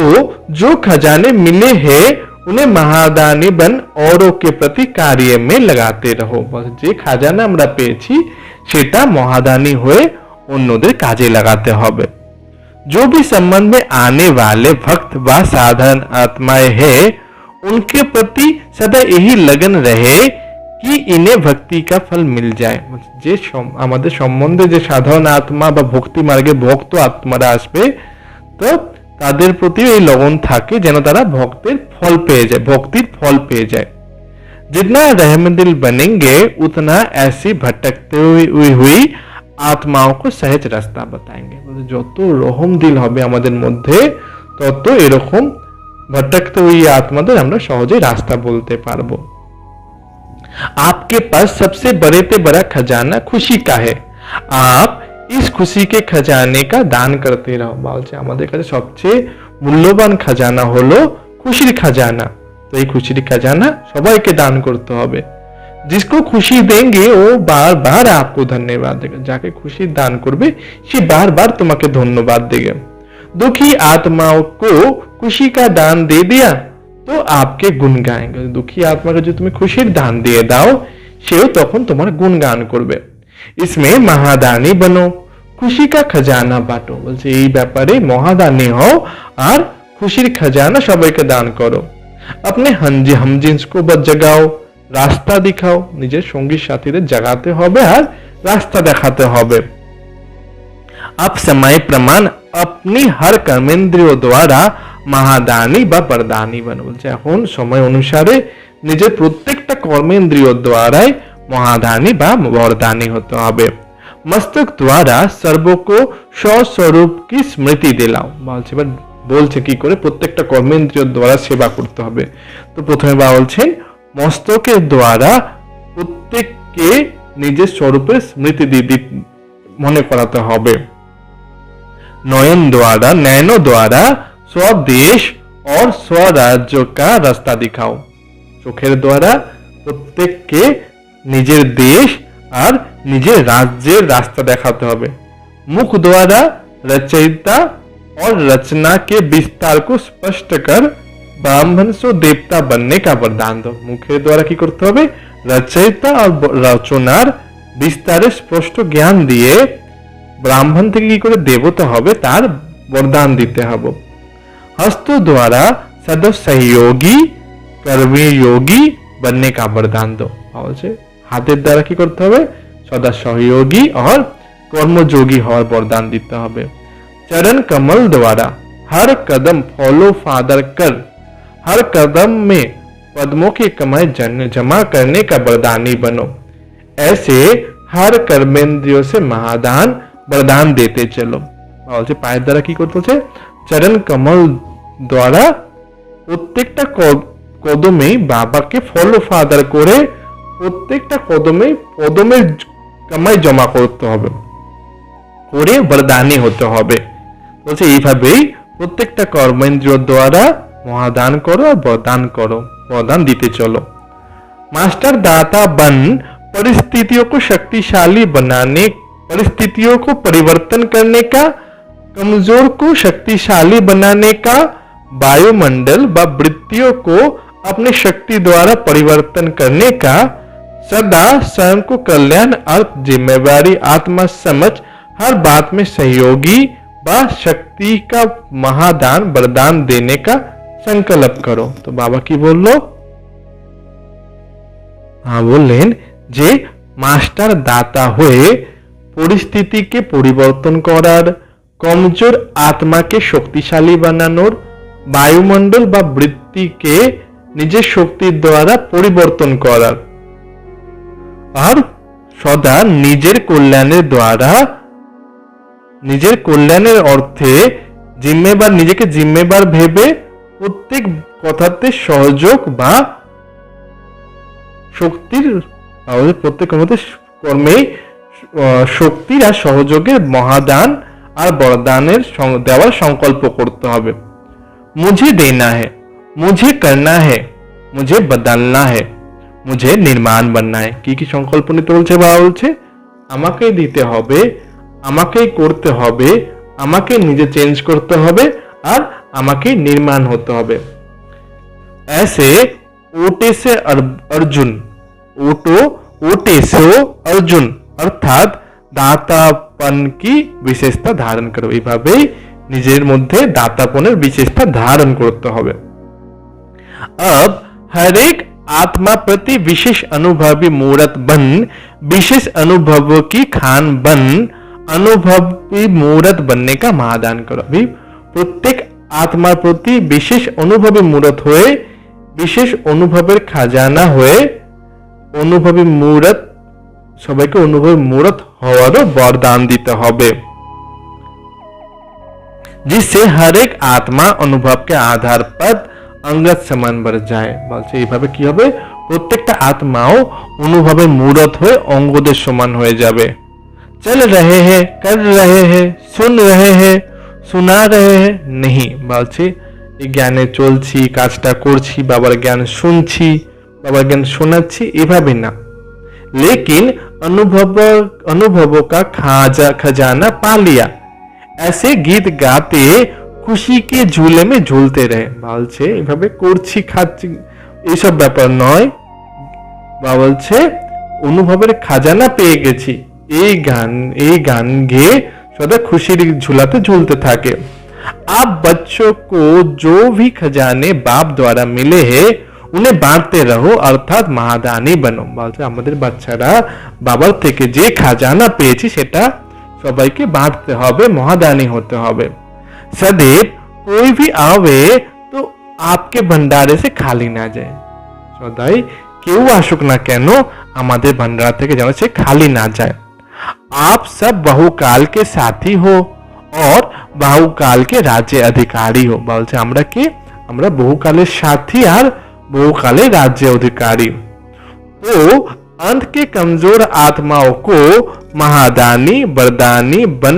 जो खजाने मिले हैं उन्हें महादानी बन औरों के प्रति कार्य में लगाते रहो। যে খাজানা আমরা পেয়েছি সেটা মহাদানী হয়ে অন্যদের কাজে লাগাতে হবে। जो भी संबंध में आने वाले भक्त व साधारण आत्माएं हैं उनके प्रति सदा यही लगन रहे कि इन्हें भक्ति का फल मिल जाए। যে আমাদের সম্বন্ধে যে সাধারণ আত্মা বা ভক্তি মার্গে ভক্ত আত্মারা আসবে তো তাদের প্রতি এই লগন থাকে যেন তারা ভক্তির ফল পেয়ে যায়। जितना रहमदिल बनेंगे उतना ऐसी भटकते हुई आत्माओं को सहज रास्ता बताएंगे। যত রহম দিল হবে আমাদের মধ্যে তত এরকম ভটকতে हुई আত্মাদের আমরা সহজে রাস্তা বলতে পারবো। आपके पास सबसे बड़े से बड़ा खजाना खुशी का है, आप इस खुशी के खजाने का दान करते रहो। বলছে আমাদের কাছে সবচেয়ে মূল্যবান খাজানা হলো খুশির খাজানা। তো এই খুশির খাজানা সবাইকে দান করতে হবে। जिसको खुशी देंगे वो बार बार आपको धन्यवाद देगा। যাকে খুশি দান করবে সে बार-बार তোমাকে ধন্যবাদ দেবে। दुखी आत्माओं को खुशी का दान दे दिया तो आपके गुण गाएंगे। दुखी आत्माকে যদি তুমি খুশির দান দিয়ে দাও সেও তখন তোমার গুণগান করবে। इसमें महादानी बनो, खुशी का खजाना बांटो। বলছে এই ব্যাপারে মহাদানী হও আর খুশির খাজানা সবাইকে দান করো। अपने हमजिन्स को जगाओ, রাস্তা দেখাও। নিজের সঙ্গী সাথীদের জাগাতে হবে আর রাস্তা দেখাতে হবে। आप समय प्रमाण अपनी हर कर्मेंद्रियों द्वारा महादानी বা বরদানী बनो। বলছে এখন সময় অনুসারে নিজের প্রত্যেকটা কর্মেন্দ্রিয় দ্বারাই মহাদানী বা বরদানী হতে হবে। মস্তক দ্বারা সর্বকো স্বস্বরূপ কি স্মৃতি দিলাও। বলছে কি করে প্রত্যেকটা কর্মেন্দ্রিয় দ্বারা সেবা করতে হবে। তো প্রথমে বলছেন মস্তকের দ্বারা প্রত্যেককে নিজের স্বরূপের স্মৃতি মনে করাতে হবে। নয়ন দ্বারা স্বদেশ और स्वराज्य का रास्ता दिखाओ। চোখের দ্বারা প্রত্যেককে নিজের দেশ আর নিজের রাজ্যের রাস্তা দেখাতে হবে। মুখ দ্বারা रचयिता और रचना के विस्तार को स्पष्ट कर ब्राह्मण से देवता बनने का वरदान दो। मुखेर द्वारा की करते হবে रचयिता और रचनार বিস্তারে স্পষ্ট জ্ঞান দিয়ে ব্রাহ্মণ থেকে কি করে দেবতা হবে তার বরদান দিতে হবে। हस्त द्वारा सदा सहयोगी कर्मी योगी बनने का वरदान दो। বলছে হাতের দ্বারা কি করতে হবে সদা সহযোগী और কর্মযোগী হওয়ার বরদান দিতে হবে। चरण कमल द्वारा हर कदम फॉलो फादर कर, हर कदम में पद्मों की कमाई जमा करने का वरदानी बनो। ऐसे हर कर्मेंद्रियों से महादान वरदान देते चलो। বলছে পায়ের দ্বারা কি করতে হচ্ছে চরণ কমল দ্বারা প্রত্যেকটা কদমে বাবাকে ফলো ফাদার করে প্রত্যেকটা কদমের কামাই জমা করতে হবে, করে বরদানি হতে হবে। বলছে এইভাবেই প্রত্যেকটা কর্মেন্দ্রিয় দ্বারা মহাদান করো আর বরদান করো, वरदान देते चलो। मास्टर दाता बन परिस्थितियों को शक्तिशाली बनाने, परिस्थितियों को परिवर्तन करने का, कमजोर को शक्तिशाली बनाने का, वायुमंडल व वृत्तियों को अपनी शक्ति द्वारा परिवर्तन करने का, सदा स्वयं को कल्याण अर्थ जिम्मेवारी आत्मा समझ हर बात में सहयोगी व शक्ति का महादान वरदान देने का संकल्प करो। तो बाबा की बोल लो, हाँ বললেন যে মাস্টার দাতা হয়ে পরিস্থিতিকে পরিবর্তন করার, কমজোর আত্মাকে শক্তিশালী বানানোর, বায়ুমণ্ডল বা বৃত্তিকে নিজের শক্তির দ্বারা পরিবর্তন করার, আর সদা নিজের কল্যাণের দ্বারা, নিজের কল্যাণের অর্থে জিম্মেবার, নিজেকে জিম্মেবার ভেবে প্রত্যেক কথাতে সহযোগ বা শক্তির, প্রত্যেক কর্মে শক্তির আর সহযোগের মহাদান আর বরদানের দেওয়ার সংকল্প করতে হবে। मुझे देना है, मुझे करना है, मुझे बदलना है, मुझे निर्माण बनना है। কি সংকল্প নিতে বলছে বাবা? বলছে আমাকেই দিতে হবে, আমাকেই করতে হবে, আমাকে নিজে চেঞ্জ করতে হবে আর আমাকেই নির্মাণ হতে হবে। ऐसे ओटे से अर्जुन, ओटे से अर्जुन अर्थात দাতাপন की विशेषता धारण करो। এইভাবেই নিজের মধ্যে দাতাপনের বিশেষতা ধারণ করতে হবে। अब हर एक आत्मा प्रति विशेष अनुभवी मूर्त बन, विशेष अनुभवों की खान बन, अनुभवी मूर्त बनने का महादान करो। अभी प्रत्येक आत्मार प्रति विशेष अनुभवी मूर्त हुए, विशेष अनुभवेर खजाना हुए, अनुभवी मूर्त সবাইকে অনুভব মূরত হওয়ারও বরদান দিতে হবে, जिससे हर एक आत्मा अनुभव के आधार पर अंगत समान बढ़ जाए। বলছে এইভাবে কি হবে? প্রত্যেকটা আত্মাও অনুভবের মূরত হয়ে অঙ্গদের সমান হয়ে যাবে। चल रहे हैं, कर रहे हैं, सुन रहे हैं, सुना रहे हैं नहीं। বলছে এই জ্ঞানে চলছি, কাজটা করছি, বাবার জ্ঞান শুনছি, বাবার জ্ঞান শোনাচ্ছি, এভাবে না। लेकिन अनुभवों का खजाना पा लिया, ऐसे गीत गाते खुशी के झूले में झूलते रहे। বলছে এভাবে করছি, খাচ্ছি, এইসব ব্যাপার নয়। বলছে অনুভবের খাজানা পেয়ে গেছি, এই গান গেয়ে সদা খুশির ঝুলাতে ঝুলতে থাকে। आप बच्चों को जो भी खजाने बाप द्वारा मिले हैं उन्हें बांटते रहो, अर्थात महादानी बनो। বলছে আমাদের বাচ্চারা বাবার থেকে যে খাজানা পেয়েছি সেটা সবাইকে বাঁটতে হবে, মহাদানী হতে হবে। सदैव कोई भी आवे तो आपके भंडारे से खाली ना जाए। সদাই কেউ আসুক না কেন আমাদের ভান্ডার থেকে যেন সে খালি না যায়। आप सब बहुकाल के साथी हो और बहुकाल के राज्य अधिकारी हो। বলছে আমরা কি? আমরা বহুকালের সাথী আর बहुकाले राज्य अधिकारी। तो अंत के कमजोर आत्माओं को महादानी वरदानी बन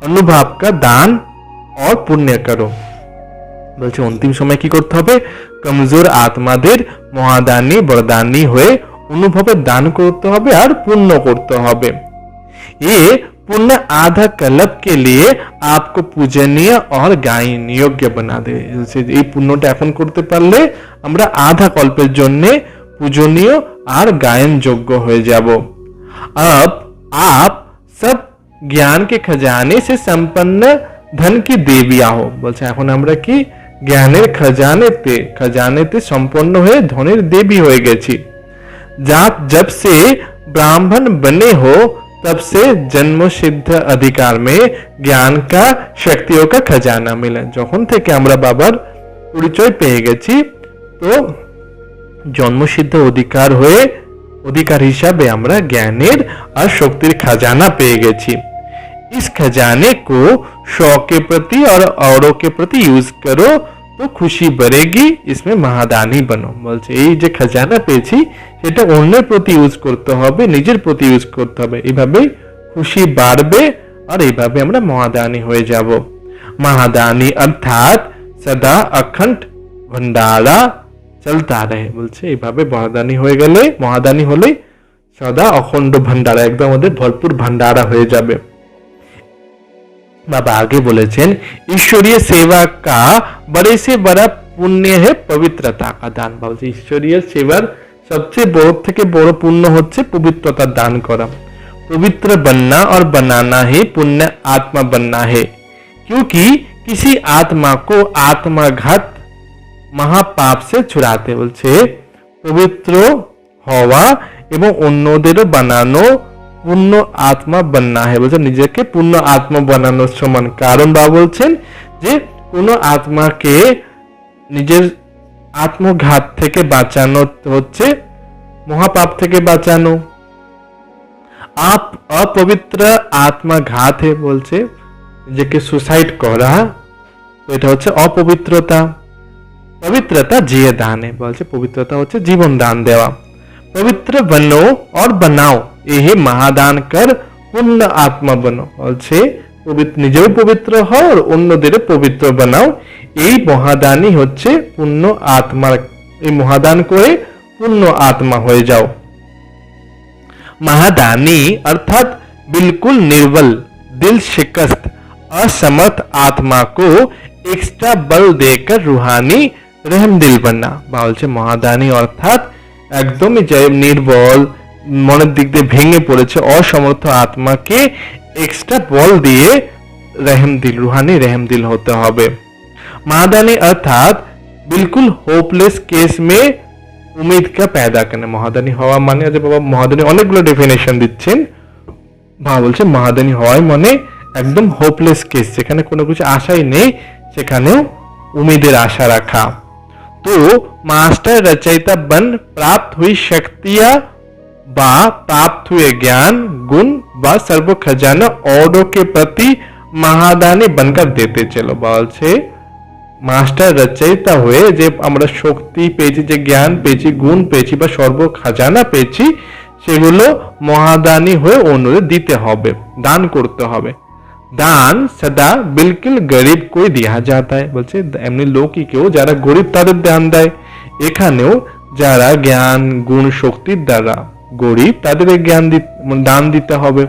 অনুভব का दान और पुण्य करो। বলছে অন্তিম সময় কি করতে হবে? কমজোর আত্মাদের মহাদানী বরদানী হয়ে অনুভবের দান করতে হবে আর পুণ্য করতে হবে। ये पुण्य आधा कल्प के लिए आपको पूजनीय और गायन योग्य बना दे। এই পুণ্যটা এখন করতে পারলে আমরা আধা কল্পের জন্য পূজনীয় আর গায়ন যোগ্য হয়ে যাব। अब आप सब ज्ञान के खजाने से संपन्न धन की देविया हो। বলছে এখন আমরা কি জ্ঞানের खजानेते संपन्न হয়ে ধনের দেবী হয়ে গেছি। जब से ब्राह्मण बने हो तब से जन्म सिद्ध अधिकार में ज्ञान का शक्तियों का खजाना मिला। যখন থেকে আমরা বাবার পরিচয় পেয়ে গেছি তো জন্মসিদ্ধ অধিকার হিসাবে আমরা জ্ঞানের আর শক্তির খাজানা পেয়ে গেছি। इस खजाने को शौक के प्रति और औरों के प्रति यूज करो तो खुशी बढ़ेगी, इसमें महादानी बनो। বলছে এই যে খাজানা পেয়েছি সেটা অন্যের প্রতি ইউজ করতে হবে, নিজের প্রতি ইউজ করতে হবে, এইভাবে খুশি বাড়বে আর এইভাবে আমরা মহাদানী হয়ে যাব। মহাদানী অর্থাৎ সদা অখণ্ড ভণ্ডারা চলতা রহে, বলছে এইভাবে মহাদানী হলে সদা অখণ্ড ভান্ডারা, একদম আমাদের ভরপুর ভান্ডারা হয়ে যাবে। बाबा आगे बोलेছেন ईश्वरीय सेवा का बड़े से बड़ा पुण्य है पवित्रता का दान। বলছে ঈশ্বরীয় সেবার সবচেয়ে বড় থেকে বড় পুণ্য হচ্ছে পবিত্রতা দান করা। पवित्र बनना और बनाना ही पुण्य आत्मा बनना है, क्योंकि किसी आत्मा को आत्माघात महापाप से छुड़ाते। বলছে পবিত্র হওয়া এবং অন্যদেরও বানানো পূর্ণ আত্মা বান্না হে, বলছে নিজেকে পূর্ণ আত্মা বানানোর সমান। কারণ বাবা বলছেন যে কোন আত্মাকে নিজের আত্মঘাত থেকে বাঁচানো হচ্ছে মহাপাপ থেকে বাঁচানো। অপবিত্র আত্মাঘাত হে, বলছে নিজেকে সুসাইড করা, এটা হচ্ছে অপবিত্রতা। পবিত্রতা জিয়ে দান হে, বলছে পবিত্রতা হচ্ছে জীবন দান দেওয়া। पवित्र बनो और बनाओ, यही महादान कर पूर्ण आत्मा बनो। বলছে নিজেও পবিত্র হও আর অন্যদের পবিত্র বানাও, এই মহাদানই হচ্ছে পূর্ণ আত্মা। এই মহাদান করে পূর্ণ আত্মা হয়ে যাও। महादानी अर्थात बिल्कुल निर्बल, दिल शिकस्त, असमर्थ आत्मा को एक्स्ट्रा बल देकर रूहानी रहमदिल बनना। বলছে মহাদানী অর্থাৎ একদমই নির্বল, মনের দিক দিয়ে ভেঙে পড়েছে অসমর্থ আত্মাকে এক্সট্রা বল দিয়ে रहमदिल, रूहानी रहमदिल होते হবে। महादानी अर्थात बिल्कुल होपलेस केस में उम्मीद का पैदा करना। महादानी হওয়া মানে যে বাবা মহাদানী অনেকগুলো ডেফিনেশন দিচ্ছেন। বাবা বলছে মহাদানী হওয়াই মানে একদম হোপলেস কেস, যেখানে কোনো কিছু আশাই নেই সেখানেও উম্মিদের আশা রাখা। तो मास्टर रचयिता बन प्राप्त हुई शक्तियां व प्राप्त हुए ज्ञान गुण व सर्व खजाना औरों के प्रति महादानी बनकर देते चलो। বলছে মাস্টার রচয়িতা হয়ে যে আমরা শক্তি পেয়েছি, যে জ্ঞান পেয়েছি, গুণ পেয়েছি বা সর্ব খাজানা পেয়েছি, সেগুলো মহাদানী হয়ে অন্যদের দিতে হবে, দান করতে হবে। দান সদা বিলকুল গরিব কোই দেয়া যাতা है, বলছে এমনি লোকই কেউ যারা গরিব তাদের দান দেয়। এখানেও যারা জ্ঞান গুণ শক্তির দ্বারা গরিব তাদের জ্ঞান দান দিতে হবে।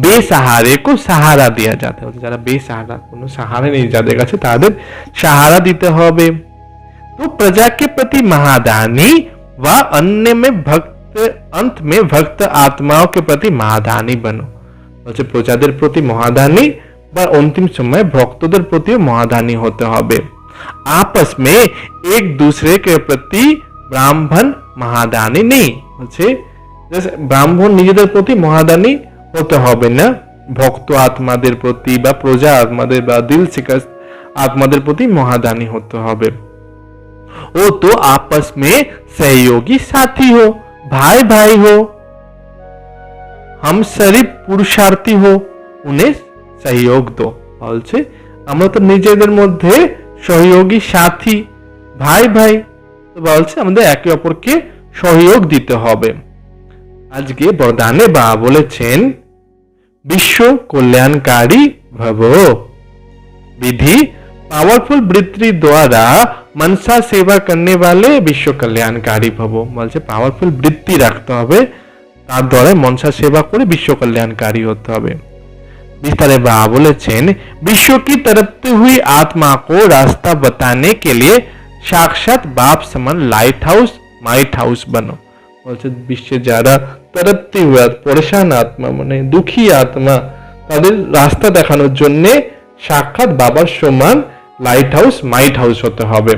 বেসাহারে কো সাহারা দেয়া যাতা है, যারা বেসাহারা, কোনো সাহারা নেই যাদের কাছে, তাদের সাহারা দিতে হবে। तो प्रजा के प्रति महादानी व अन्य में भक्त, अंत में भक्त आत्माओं के प्रति महादानी बनो। বলছে প্রজাদের প্রতি মহাদানী বা অন্তিম সময়ে ভক্তদের প্রতিও মহাদানী হতে হবে। आपस में एक दूसरे के प्रति ब्राह्मण महादानी नहीं, বলছে ব্রাহ্মণ নিজেদের প্রতি মহাদানী হতে হবে না, ভক্ত আত্মাদের প্রতি বা প্রজা আত্মাদের বা দিল শিকাস আত্মাদের প্রতি মহাদানী হতে হবে। ও তো आपस में सहयोगी साथी हो, भाई भाई हो, हम शरीफ पुरुषार्थी हो, उन्हें सहयोग दो। বলছে আমরা তো নিজেদের মধ্যে সহযোগী সাথী, ভাই ভাই, তো বলছে আমাদের একে অপরকে সহযোগ দিতে হবে। আজকে বরদানে বাবা বলেছেন विश्व कल्याणकारी भव, विधि पावरफुल वृत्ति द्वारा मनसा सेवा करने वाले विश्व कल्याणकारी भव। বলছে পাওয়ারফুল বৃত্তি রাখতে হবে, তার দ্বারা মনসা সেবা করে বিশ্ব কল্যাণকারী হতে হবে। विस्तार बाबा बोलेছেন विश्व की तरफती हुई आत्मा को रास्ता बताने के लिए साक्षात बाप समान लाइट हाउस माइट हाउस बनो। বলছে বিশ্বে যারা तरफती हुआ परेशान आत्मा মানে दुखी आत्मा, তাদের রাস্তা দেখানোর জন্য সাক্ষাৎ বাবার সমান লাইট হাউস মাইট হাউস হতে হবে।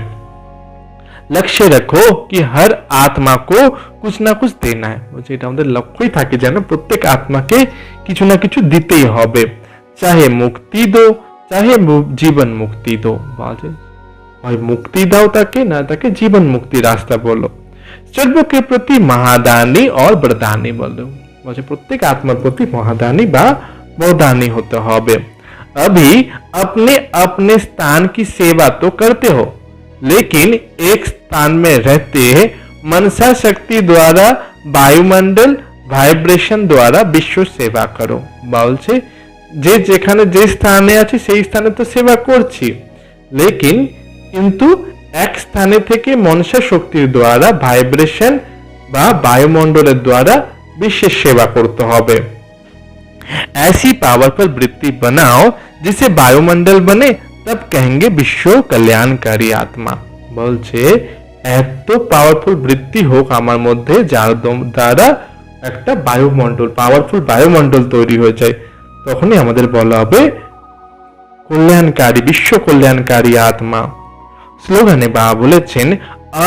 लक्ष्य रखो कि हर आत्मा को कुछ ना कुछ देना है। বলছে এটা আমাদের লক্ষ্যই থাকে যেন প্রত্যেক আত্মাকে কিছু না কিছু দিতেই হবে, চাহে মুক্তি দো চাহে জীবন মুক্তি দো। বলছে হয় মুক্তি দাও তাকে, না তাকে জীবন মুক্তি রাস্তা বলো। सर्व के प्रति महादानी और वरदानी বলো। বলছে প্রত্যেক আত্মার প্রতি মহাদানী বা বরদানী হতে হবে। अभी अपने अपने स्थान की सेवा तो करते हो, लेकिन एक स्थान में रहते मनसा शक्ति द्वारा वायुमंडल ভাইব্রেশন দ্বারা বিশ্ব সেবা করো। বলছে যে যেখানে যে স্থানে আছে সেই স্থানে তো সেবা করছি, লেকিন কিন্তু এক স্থানে থেকে মনসা শক্তির দ্বারা ভাইব্রেশন বা বায়ুমণ্ডলের দ্বারা বিশ্বের সেবা করতে হবে। ऐसी पावरफुल वृत्ति बनाओ जिसे वायुमंडल बने, तब कहेंगे विश्व कल्याणकारी आत्मा। বলছে এত পাওয়ারফুল বৃত্তি হোক আমার মধ্যে যার দ্বারা একটা বায়ুমণ্ডল, পাওয়ারফুল বায়ুমণ্ডল তৈরি হয়ে যায়, তখনই আমাদের বলা হবে কল্যাণকারী, বিশ্ব কল্যাণকারী আত্মা। স্লোগানে বাবা বলেছেন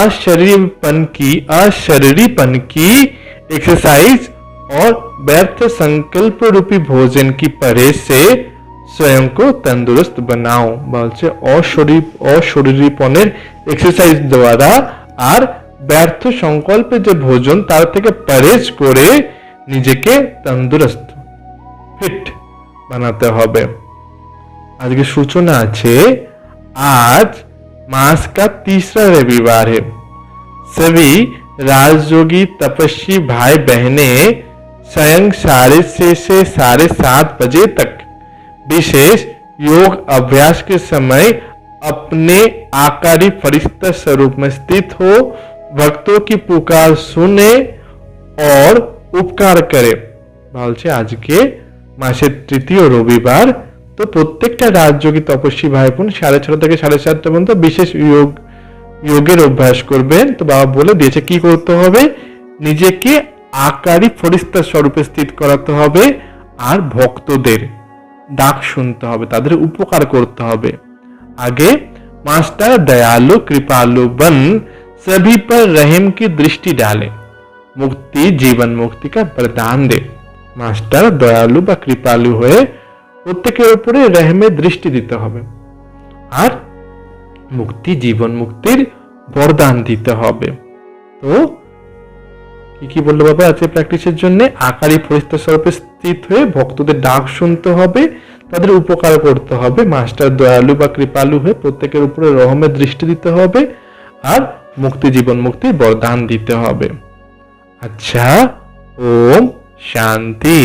अशरीरीपन की एक्सरसाइज और व्यर्थ संकल्प रूपी भोजन की परहेज से स्वयं को तंदुरुस्त बनाओ। বলছে অশরীরীপনের এক্সারসাইজ দ্বারা আর ব্যর্থ সংকল্পে যে ভোজন তার থেকে পরেজ করে নিজেকে তন্দুরস্ত, ফিট বানাতে হবে। আজকে সূচনা আছে, आज मास का तीसरा रविवार है। सभी राजयोगी तपस्वी भाई बहने स्वयं 6:30 से 7:30 बजे तक विशेष योग अभ्यास के समय अपने आकारी फरिश्ता स्वरूप में स्थित हो भक्तों की पुकार सुने और उपकार करे। বলছে আজকে মাসের তৃতীয় রবিবার, তো প্রত্যেকটা রাজযোগী তপস্বী ভাই বোন 6:30 থেকে 7:30 পর্যন্ত বিশেষ যোগের অভ্যাস করবেন। তো বাবা বলে দিয়েছে কি করতে হবে, নিজেকে আকারী ফরিস্তা স্বরূপে স্থিত করাতে হবে আর ভক্তদের ডাক শুনতে হবে, তাদের উপকার করতে হবে। আগে मास्टर दयालु कृपालु बन सभी पर रहम की दृष्टि डाले, मुक्ति जीवन मुक्ति का वरदान दे। मास्टर दयालु বা কৃপালু হয়ে প্রত্যেকের উপরে রহমের দৃষ্টি দিতে হবে আর মুক্তি জীবন মুক্তির বরদান দিতে হবে। তো কি বললো বাবা আজকে প্র্যাকটিসের জন্য, আকারী ফরিস্তা স্বরূপে স্থিত হয়ে ভক্তদের ডাক শুনতে হবে, তাদের উপকার করতে হবে, মাস্টার দয়ালু বা কৃপালু হয়ে প্রত্যেকের উপরে রহমের দৃষ্টি দিতে হবে আর মুক্তি জীবন মুক্তির বরদান দিতে হবে। আচ্ছা, ওম শান্তি।